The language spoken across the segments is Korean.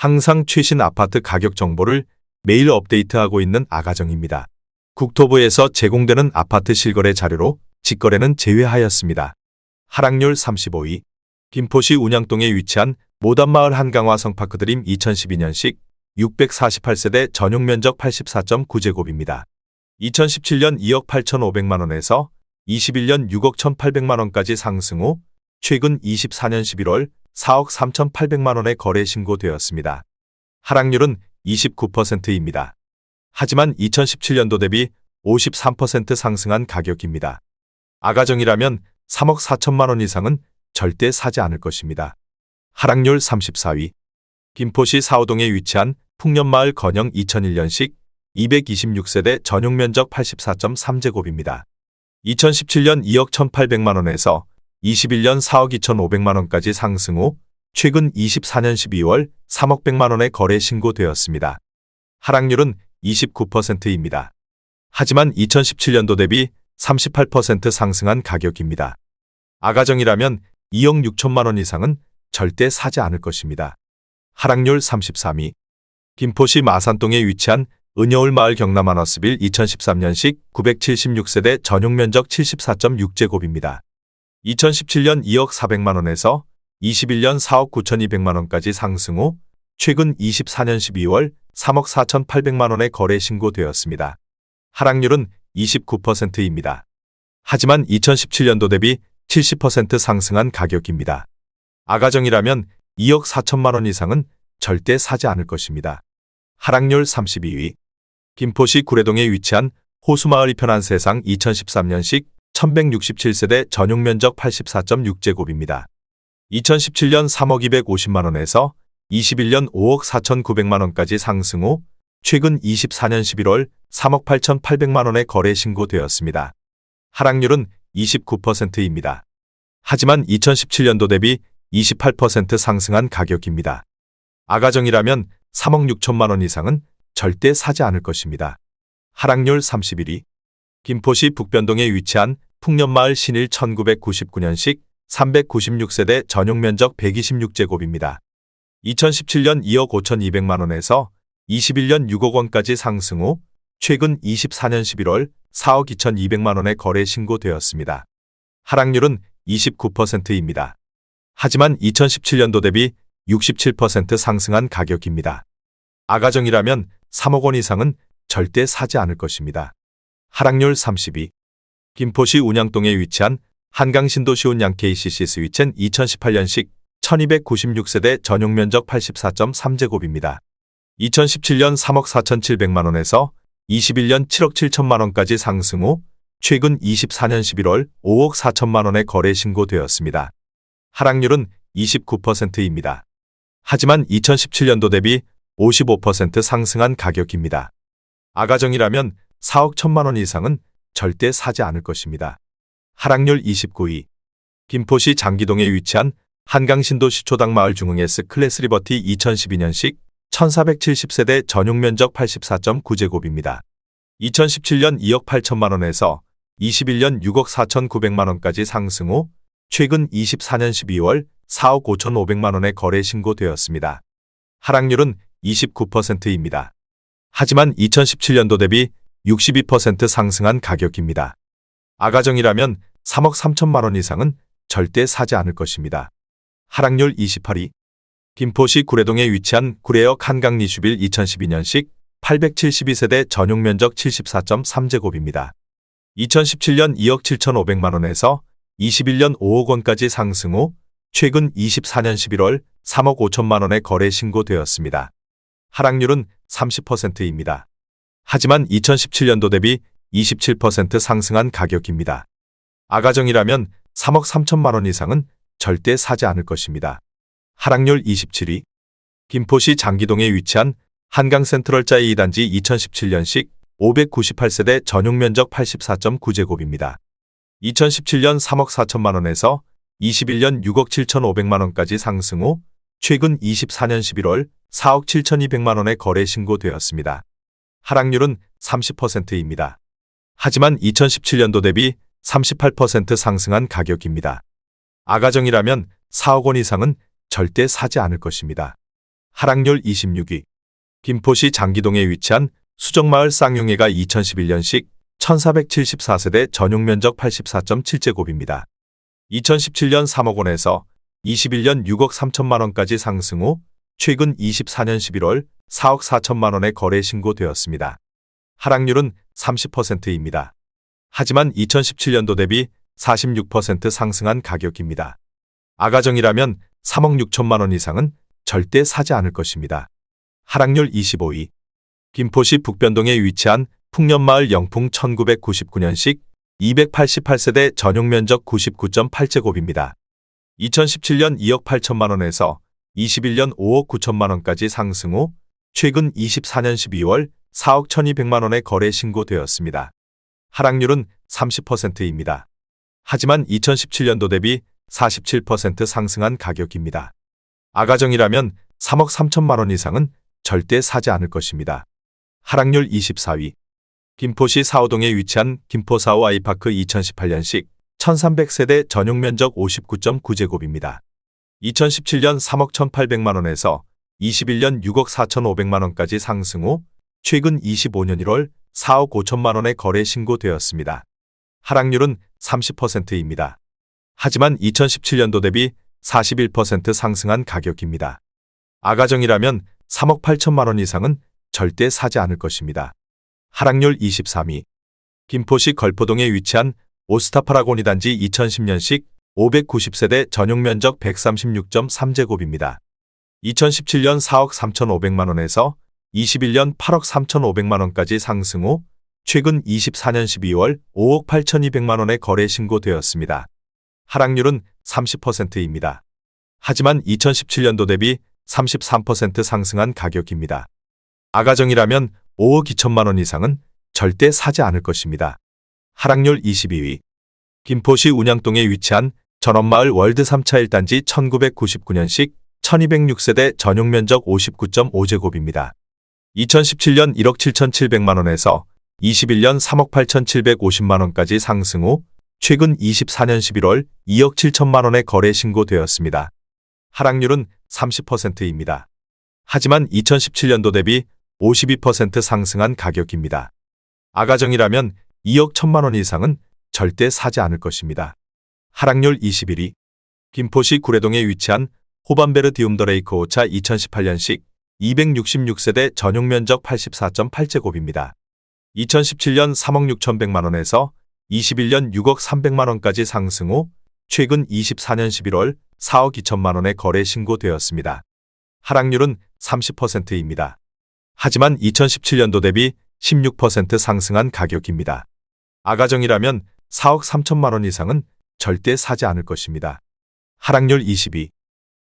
항상 최신 아파트 가격 정보를 매일 업데이트하고 있는 아가정입니다. 국토부에서 제공되는 아파트 실거래 자료로 직거래는 제외하였습니다. 하락률 35위. 김포시 운양동에 위치한 모단마을 한강화 성파크드림 2012년식 648세대 전용 면적 84.9제곱입니다. 2017년 2억 8,500만원에서 21년 6억 1,800만원까지 상승 후 최근 24년 11월 4억 3,800만원에 거래 신고되었습니다. 하락률은 29%입니다. 하지만 2017년도 대비 53% 상승한 가격입니다. 아가정이라면 3억 4천만원 이상은 절대 사지 않을 것입니다. 하락률 34위. 김포시 사호동에 위치한 풍년마을 건영 2001년식 226세대 전용 면적 84.3제곱입니다. 2017년 2억 1,800만원에서 21년 4억 2,500만원까지 상승 후 최근 24년 12월 3억 100만원에 거래 신고되었습니다. 하락률은 29%입니다. 하지만 2017년도 대비 38% 상승한 가격입니다. 아가정이라면 2억 6천만원 이상은 절대 사지 않을 것입니다. 하락률 33위. 김포시 마산동에 위치한 은여울 마을 경남하너스빌 2013년식 976세대 전용 면적 74.6제곱입니다. 2017년 2억 400만원에서 21년 4억 9,200만원까지 상승 후 최근 24년 12월 3억 4,800만원에 거래 신고되었습니다. 하락률은 29%입니다. 하지만 2017년도 대비 70% 상승한 가격입니다. 아가정이라면 2억 4천만원 이상은 절대 사지 않을 것입니다. 하락률 32위. 김포시 구례동에 위치한 호수마을 이편한 세상 2013년식 1167세대 전용 면적 84.6제곱입니다. 2017년 3억 250만원에서 21년 5억 4,900만원까지 상승 후 최근 24년 11월 3억 8,800만원에 거래 신고되었습니다. 하락률은 29%입니다. 하지만 2017년도 대비 28% 상승한 가격입니다. 아가정이라면 3억 6천만원 이상은 절대 사지 않을 것입니다. 하락률 31위. 김포시 북변동에 위치한 풍년마을 신일 1999년식 396세대 전용 면적 126제곱입니다. 2017년 2억 5,200만원에서 21년 6억 원까지 상승 후 최근 24년 11월 4억 2,200만원에 거래 신고되었습니다. 하락률은 29%입니다. 하지만 2017년도 대비 67% 상승한 가격입니다. 아가정이라면 3억 원 이상은 절대 사지 않을 것입니다. 하락률 32. 김포시 운양동에 위치한 한강신도시온 양KCC 스위첸 2018년식 1296세대 전용 면적 84.3제곱입니다. 2017년 3억 4,700만원에서 21년 7억 7천만원까지 상승 후 최근 24년 11월 5억 4천만원에 거래 신고되었습니다. 하락률은 29%입니다. 하지만 2017년도 대비 55% 상승한 가격입니다. 아가정이라면 4억 1천만원 이상은 절대 사지 않을 것입니다. 하락률 29위. 김포시 장기동에 위치한 한강신도시 초당마을 중흥 S클래스 리버티 2012년식 1470세대 전용 면적 84.9제곱입니다. 2017년 2억 8천만원에서 21년 6억 4,900만원까지 상승 후 최근 24년 12월 4억 5,500만원에 거래 신고되었습니다. 하락률은 29%입니다. 하지만 2017년도 대비 62% 상승한 가격입니다. 아가정이라면 3억 3천만원 이상은 절대 사지 않을 것입니다. 하락률 28위. 김포시 구례동에 위치한 구례역 한강리슈빌 2012년식 872세대 전용 면적 74.3제곱입니다. 2017년 2억 7,500만원에서 21년 5억 원까지 상승 후 최근 24년 11월 3억 5천만원에 거래 신고되었습니다. 하락률은 30%입니다. 하지만 2017년도 대비 27% 상승한 가격입니다. 아가정이라면 3억 3천만원 이상은 절대 사지 않을 것입니다. 하락률 27위. 김포시 장기동에 위치한 한강센트럴자이 2단지 2017년식 598세대 전용 면적 84.9제곱입니다. 2017년 3억 4천만원에서 21년 6억 7,500만원까지 상승 후 최근 24년 11월 4억 7,200만원에 거래 신고되었습니다. 하락률은 30%입니다. 하지만 2017년도 대비 38% 상승한 가격입니다. 아가정이라면 4억 원 이상은 절대 사지 않을 것입니다. 하락률 26위. 김포시 장기동에 위치한 수정마을 쌍용회가 2011년식 1474세대 전용면적 84.7제곱입니다. 2017년 3억 원에서 21년 6억 3천만 원까지 상승 후 최근 24년 11월 4억 4천만 원에 거래 신고되었습니다. 하락률은 30%입니다. 하지만 2017년도 대비 46% 상승한 가격입니다. 아가정이라면 3억 6천만 원 이상은 절대 사지 않을 것입니다. 하락률 25위. 김포시 북변동에 위치한 풍년마을 영풍 1999년식 288세대 전용면적 99.8제곱입니다. 2017년 2억 8천만 원에서 21년 5억 9천만 원까지 상승 후 최근 24년 12월 4억 1200만 원에 거래 신고되었습니다. 하락률은 30%입니다. 하지만 2017년도 대비 47% 상승한 가격입니다. 아가정이라면 3억 3천만 원 이상은 절대 사지 않을 것입니다. 하락률 24위. 김포시 사호동에 위치한 김포 사호 아이파크 2018년식 1300세대 전용면적 59.9제곱입니다. 2017년 3억 1800만 원에서 21년 6억 4500만 원까지 상승 후 최근 25년 1월 4억 5천만 원에 거래 신고되었습니다. 하락률은 30%입니다. 하지만 2017년도 대비 41% 상승한 가격입니다. 아가정이라면 3억 8천만 원 이상은 절대 사지 않을 것입니다. 하락률 23위. 김포시 걸포동에 위치한 오스타파라고니 단지 2010년식 590세대 전용면적 136.3제곱입니다. 2017년 4억 3,500만 원에서 21년 8억 3,500만 원까지 상승 후 최근 24년 12월 5억 8,200만 원에 거래 신고되었습니다. 하락률은 30%입니다. 하지만 2017년도 대비 33% 상승한 가격입니다. 아가정이라면 5억 2천만 원 이상은 절대 사지 않을 것입니다. 하락률 22위. 김포시 운양동에 위치한 전원마을 월드 3차 1단지 1999년식 1206세대 전용면적 59.5제곱입니다. 2017년 1억 7,700만 원에서 21년 3억 8,750만 원까지 상승 후 최근 24년 11월 2억 7천만 원에 거래 신고되었습니다. 하락률은 30%입니다. 하지만 2017년도 대비 52% 상승한 가격입니다. 아가정이라면 2억 1천만 원 이상은 절대 사지 않을 것입니다. 하락률 21위. 김포시 구례동에 위치한 호반베르 디움더레이크 5차 2018년식 266세대 전용면적 84.8제곱입니다. 2017년 3억 6,100만 원에서 21년 6억 300만 원까지 상승 후 최근 24년 11월 4억 2천만 원에 거래 신고되었습니다. 하락률은 30%입니다. 하지만 2017년도 대비 16% 상승한 가격입니다. 아가정이라면 4억 3천만 원 이상은 절대 사지 않을 것입니다. 하락률 22.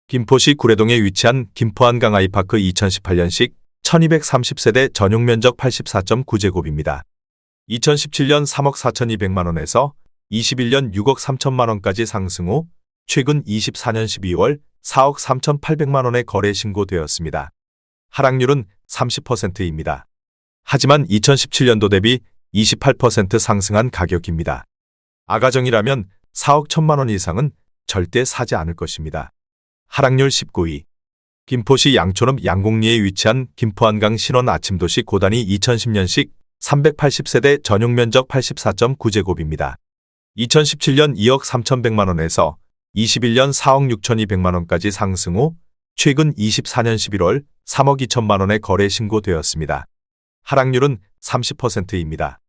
김포시 구례동에 위치한 김포한강 아이파크 2018년식 1230세대 전용면적 84.9제곱입니다. 2017년 3억 4,200만 원에서 21년 6억 3천만 원까지 상승 후 최근 24년 12월 4억 3,800만 원에 거래 신고되었습니다. 하락률은 30%입니다. 하지만 2017년도 대비 28% 상승한 가격입니다. 아가정이라면 4억 1천만 원 이상은 절대 사지 않을 것입니다. 하락률 19위. 김포시 양촌읍 양곡리에 위치한 김포한강 신원 아침도시 고단위 2010년식 380세대 전용면적 84.9제곱입니다. 2017년 2억 3,100만 원에서 21년 4억 6,200만 원까지 상승 후 최근 24년 11월 3억 2천만 원에 거래 신고되었습니다. 하락률은 30%입니다.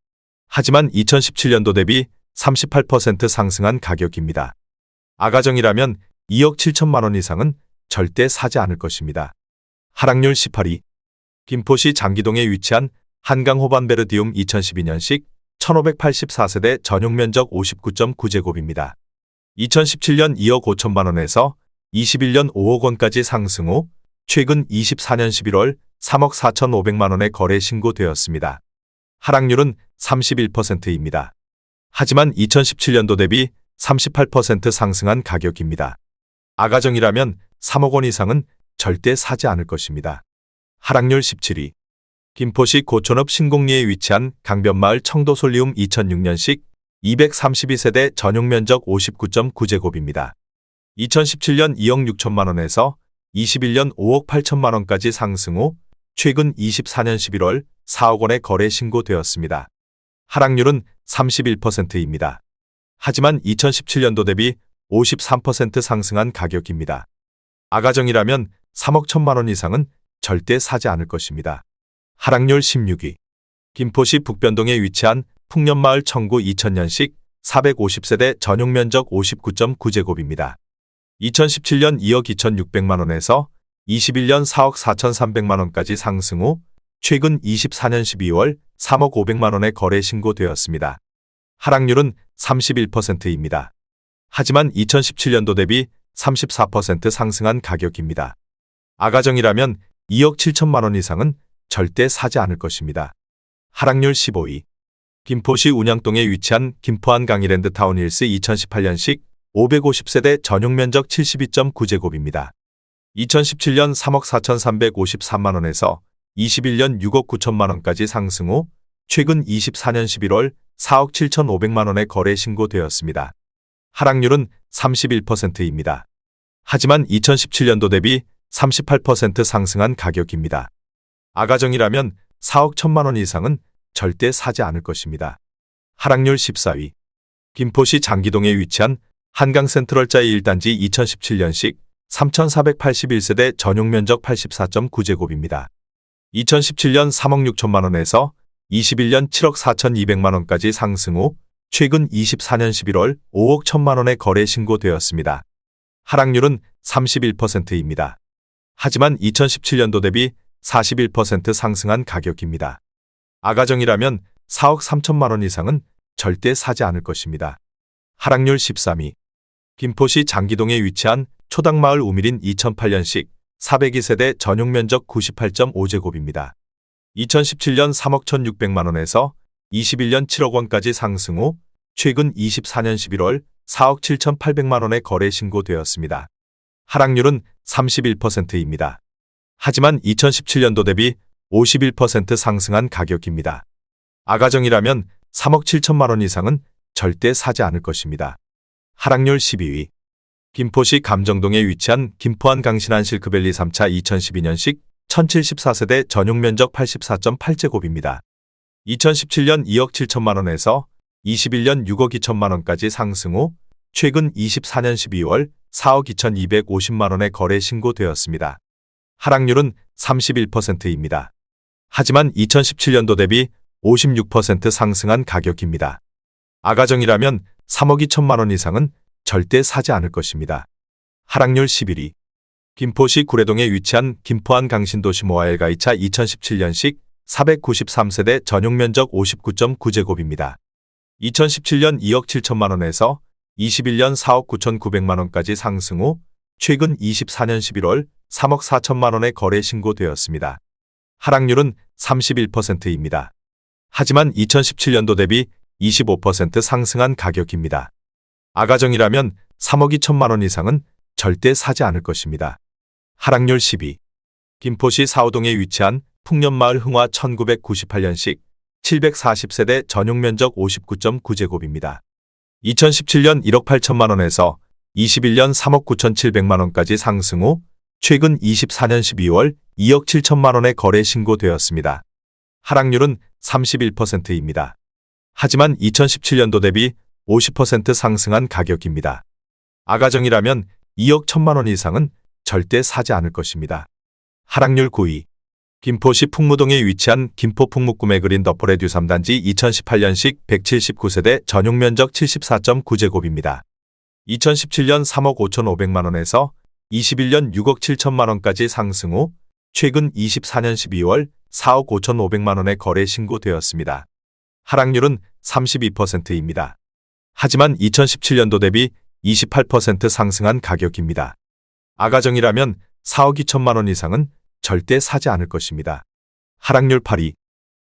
하지만 2017년도 대비 38% 상승한 가격입니다. 아가정이라면 2억 7천만 원 이상은 절대 사지 않을 것입니다. 하락률 18위. 김포시 장기동에 위치한 한강 호반베르디움 2012년식 1584세대 전용면적 59.9제곱입니다. 2017년 2억 5천만 원에서 21년 5억 원까지 상승 후 최근 24년 11월 3억 4,500만 원에 거래 신고되었습니다. 하락률은 31%입니다. 하지만 2017년도 대비 38% 상승한 가격입니다. 아가정이라면 3억 원 이상은 절대 사지 않을 것입니다. 하락률 17위. 김포시 고촌읍 신곡리에 위치한 강변마을 청도솔리움 2006년식 232세대 전용면적 59.9제곱입니다. 2017년 2억 6천만 원에서 21년 5억 8천만 원까지 상승 후 최근 24년 11월 4억 원의 거래 신고되었습니다. 하락률은 31%입니다. 하지만 2017년도 대비 53% 상승한 가격입니다. 아가정이라면 3억 1천만 원 이상은 절대 사지 않을 것입니다. 하락률 16위. 김포시 북변동에 위치한 풍년마을 청구 2000년식 450세대 전용 면적 59.9제곱입니다. 2017년 2억 2,600만 원에서 21년 4억 4,300만 원까지 상승 후 최근 24년 12월 3억 500만 원의 거래 신고되었습니다. 하락률은 31%입니다. 하지만 2017년도 대비 34% 상승한 가격입니다. 아가정이라면 2억 7천만 원 이상은 절대 사지 않을 것입니다. 하락률 15위. 김포시 운양동에 위치한 김포한 강이랜드타운 힐스 2018년식 550세대 전용 면적 72.9제곱입니다. 2017년 3억 4,353만 원에서 21년 6억 9천만 원까지 상승 후 최근 24년 11월 4억 7,500만 원의 거래 신고되었습니다. 하락률은 31%입니다. 하지만 2017년도 대비 38% 상승한 가격입니다. 아가정이라면 4억 1천만 원 이상은 절대 사지 않을 것입니다. 하락률 14위. 김포시 장기동에 위치한 한강센트럴자이 1단지 2017년식 3,481세대 전용 면적 84.9제곱입니다. 2017년 3억 6천만 원에서 21년 7억 4,200만 원까지 상승 후 최근 24년 11월 5억 1천만 원의 거래 신고되었습니다. 하락률은 31%입니다. 하지만 2017년도 대비 41% 상승한 가격입니다. 아가정이라면 4억 3천만 원 이상은 절대 사지 않을 것입니다. 하락률 13위. 김포시 장기동에 위치한 초당마을 우미린 2008년식 402세대 전용 면적 98.5제곱입니다. 2017년 3억 1,600만 원에서 21년 7억 원까지 상승 후 최근 24년 11월 4억 7,800만 원의 거래 신고되었습니다. 하락률은 31%입니다. 하지만 2017년도 대비 51% 상승한 가격입니다. 아가정이라면 3억 7천만 원 이상은 절대 사지 않을 것입니다. 하락률 12위. 김포시 감정동에 위치한 김포한 강신한 실크밸리 3차 2012년식 1074세대 전용 면적 84.8제곱입니다. 2017년 2억 7천만 원에서 21년 6억 2천만 원까지 상승 후 최근 24년 12월 4억 2,250만 원의 거래 신고되었습니다. 하락률은 31%입니다. 하지만 2017년도 대비 56% 상승한 가격입니다. 아가정이라면 3억 2천만 원 이상은 절대 사지 않을 것입니다. 하락률 11위. 김포시 구례동에 위치한 김포한 강신도시 모아엘가이차 2017년식 493세대 전용 면적 59.9제곱입니다. 2017년 2억 7천만 원에서 21년 4억 9,900만 원까지 상승 후 최근 24년 11월 3억 4천만 원의 거래 신고되었습니다. 하락률은 31%입니다. 하지만 2017년도 대비 25% 상승한 가격입니다. 아가정이라면 3억 2천만 원 이상은 절대 사지 않을 것입니다. 하락률 10위. 김포시 사호동에 위치한 풍년마을 흥화 1998년식 740세대 전용 면적 59.9제곱입니다. 2017년 1억 8천만 원에서 21년 3억 9,700만 원까지 상승 후 최근 24년 12월 2억 7천만 원의 거래 신고되었습니다. 하락률은 31%입니다. 하지만 2017년도 대비 50% 상승한 가격입니다. 아가정이라면 2억 1천만 원 이상은 절대 사지 않을 것입니다. 하락률 9위. 김포시 풍무동에 위치한 김포 풍무꿈의 그린 더포레듀 3단지 2018년식 179세대 전용 면적 74.9제곱입니다. 2017년 3억 5,500만 원에서 21년 6억 7천만 원까지 상승 후 최근 24년 12월 4억 5,500만 원의 거래 신고되었습니다. 하락률은 32%입니다. 하지만 2017년도 대비 28% 상승한 가격입니다. 아가정이라면 4억 2천만 원 이상은 절대 사지 않을 것입니다. 하락률 8위.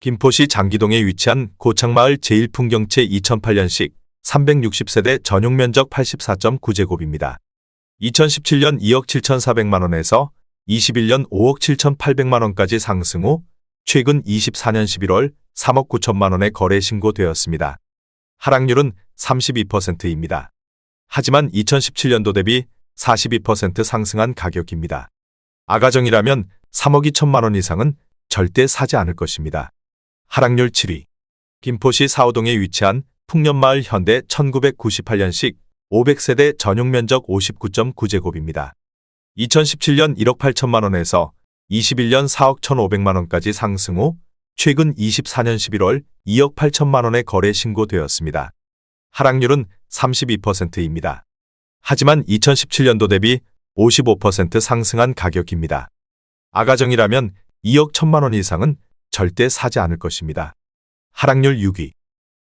김포시 장기동에 위치한 고창마을 제1풍경채 2008년식 360세대 전용 면적 84.9제곱입니다. 2017년 2억 7,400만 원에서 21년 5억 7,800만 원까지 상승 후 최근 24년 11월 3억 9천만 원의 거래 신고되었습니다. 하락률은 32%입니다. 하지만 2017년도 대비 42% 상승한 가격입니다. 아가정이라면 3억 2천만 원 이상은 절대 사지 않을 것입니다. 하락률 7위. 김포시 사호동에 위치한 풍년마을 현대 1998년식 500세대 전용 면적 59.9제곱입니다. 2017년 1억 8천만 원에서 21년 4억 1,500만 원까지 상승 후 최근 24년 11월 2억 8천만 원에 거래 신고되었습니다. 하락률은 32%입니다. 하지만 2017년도 대비 55% 상승한 가격입니다. 아가정이라면 2억 1천만 원 이상은 절대 사지 않을 것입니다. 하락률 6위.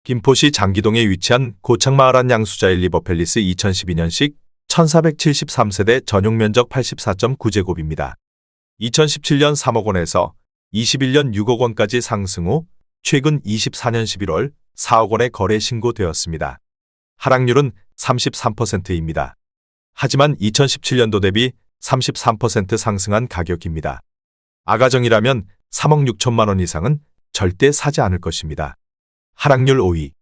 김포시 장기동에 위치한 고창마을 양수자일 리버팰리스 2012년식 1473세대 전용 면적 84.9제곱입니다. 2017년 3억 원에서 21년 6억 원까지 상승 후 최근 24년 11월 4억 원에 거래 신고되었습니다. 하락률은 33%입니다. 하지만 2017년도 대비 33% 상승한 가격입니다. 아가정이라면 3억 6천만 원 이상은 절대 사지 않을 것입니다. 하락률 5위.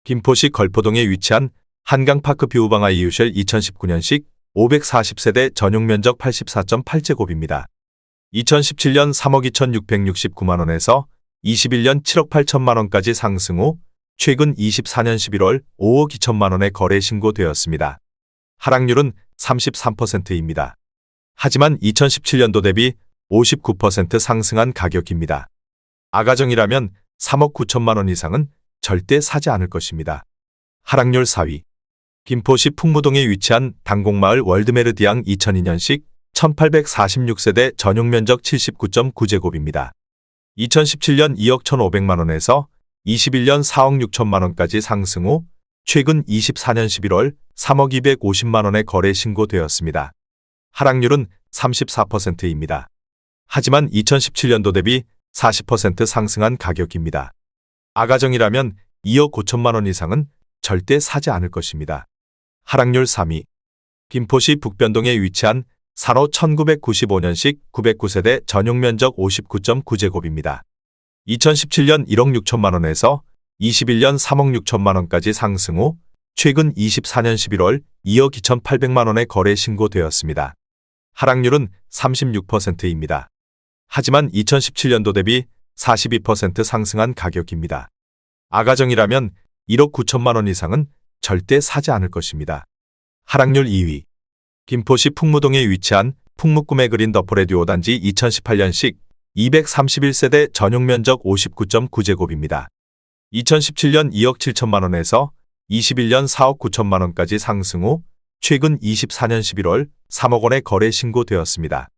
김포시 걸포동에 위치한 한강파크 뷰방아 이유쉘 2019년식 540세대 전용 면적 84.8제곱입니다. 2017년 3억 2,669만 원에서 21년 7억 8천만 원까지 상승 후 최근 24년 11월 5억 2천만 원에 거래 신고되었습니다. 하락률은 33%입니다. 하지만 2017년도 대비 59% 상승한 가격입니다. 아가정이라면 3억 9천만 원 이상은 절대 사지 않을 것입니다. 하락률 4위. 김포시 풍무동에 위치한 당곡마을 월드메르디앙 2002년식 1846세대 전용 면적 79.9제곱입니다. 2017년 2억 1,500만 원에서 21년 4억 6천만 원까지 상승 후 최근 24년 11월 3억 250만 원에 거래 신고되었습니다. 하락률은 34%입니다. 하지만 2017년도 대비 40% 상승한 가격입니다. 아가정이라면 2억 5천만 원 이상은 절대 사지 않을 것입니다. 하락률 3위. 김포시 북변동에 위치한 산호 1995년식 909세대 전용 면적 59.9제곱입니다. 2017년 1억 6천만 원에서 21년 3억 6천만 원까지 상승 후 최근 24년 11월 2억 2,800만 원에 거래 신고되었습니다. 하락률은 36%입니다. 하지만 2017년도 대비 42% 상승한 가격입니다. 아가정이라면 1억 9천만 원 이상은 절대 사지 않을 것입니다. 하락률 2위. 김포시 풍무동에 위치한 풍무꿈의 그린 더포레듀오 단지 2018년식 231세대 전용 면적 59.9제곱입니다. 2017년 2억 7천만 원에서 21년 4억 9천만 원까지 상승 후 최근 24년 11월 3억 원에 거래 신고되었습니다.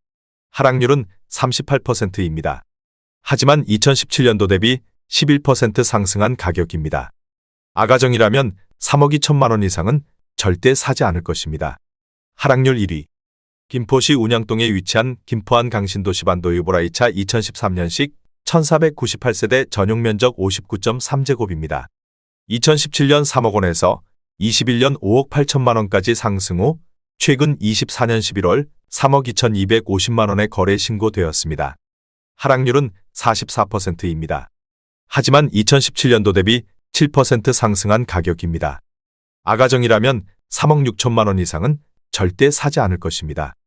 하락률은 38%입니다. 하지만 2017년도 대비 11% 상승한 가격입니다. 아가정이라면 3억 2천만 원 이상은 절대 사지 않을 것입니다. 하락률 1위. 김포시 운양동에 위치한 김포한 강신도시반도 유보라이차 2013년식 1498세대 전용 면적 59.3제곱입니다. 2017년 3억 원에서 21년 5억 8천만 원까지 상승 후 최근 24년 11월 3억 2,250만 원에 거래 신고되었습니다. 하락률은 44%입니다. 하지만 2017년도 대비 7% 상승한 가격입니다. 아가정이라면 3억 6천만 원 이상은 절대 사지 않을 것입니다.